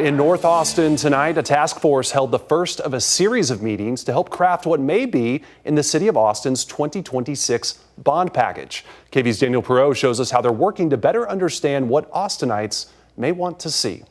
In North Austin tonight, a task force held the first of a series of meetings to help craft what may be in the city of Austin's 2026 bond package. KVUE's Daniel Perot shows us how they're working to better understand what Austinites may want to see.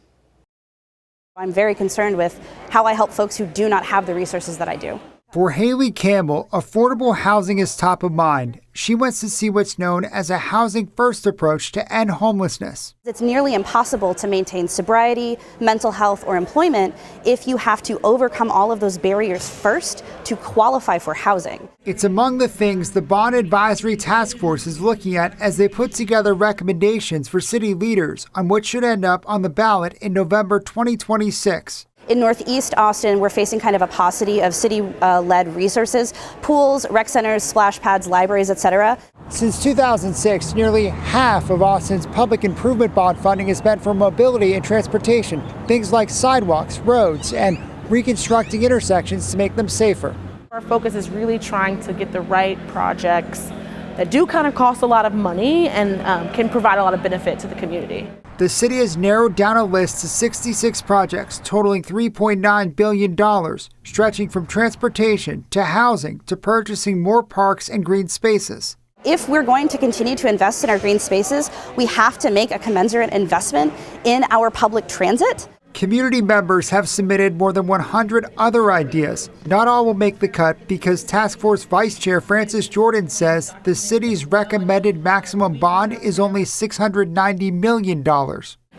I'm very concerned with how I help folks who do not have the resources that I do. For Haley Campbell, affordable housing is top of mind. She wants to see what's known as a housing-first approach to end homelessness. It's nearly impossible to maintain sobriety, mental health, or employment if you have to overcome all of those barriers first to qualify for housing. It's among the things the Bond Advisory Task Force is looking at as they put together recommendations for city leaders on what should end up on the ballot in November 2026. In Northeast Austin, we're facing kind of a paucity of city-led resources, pools, rec centers, splash pads, libraries, etc. Since 2006, nearly half of Austin's public improvement bond funding is spent for mobility and transportation, things like sidewalks, roads, and reconstructing intersections to make them safer. Our focus is really trying to get the right projects that do kind of cost a lot of money and can provide a lot of benefit to the community. The city has narrowed down a list to 66 projects totaling $3.9 billion, stretching from transportation to housing to purchasing more parks and green spaces. If we're going to continue to invest in our green spaces, we have to make a commensurate investment in our public transit. Community members have submitted more than 100 other ideas. Not all will make the cut because Task Force Vice Chair Francis Jordan says the city's recommended maximum bond is only $690 million.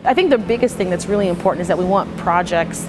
I think the biggest thing that's really important is that we want projects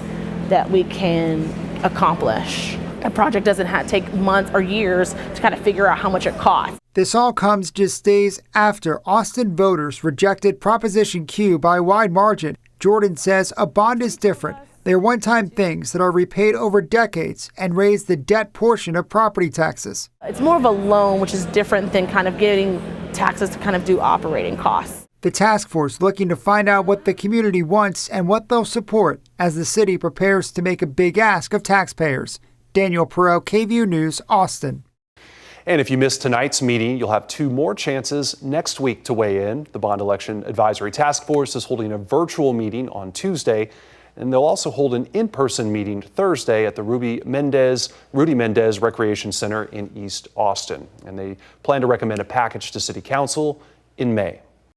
that we can accomplish. A project doesn't take months or years to kind of figure out how much it costs. This all comes just days after Austin voters rejected Proposition Q by a wide margin. Jordan says a bond is different. They're one-time things that are repaid over decades and raise the debt portion of property taxes. It's more of a loan, which is different than kind of getting taxes to kind of do operating costs. The task force looking to find out what the community wants and what they'll support as the city prepares to make a big ask of taxpayers. Daniel Perot, KVUE News, Austin. And if you missed tonight's meeting, you'll have 2 more chances next week to weigh in. The Bond Election Advisory Task Force is holding a virtual meeting on Tuesday, and they'll also hold an in-person meeting Thursday at the Rudy Mendez Recreation Center in East Austin. And they plan to recommend a package to City Council in May.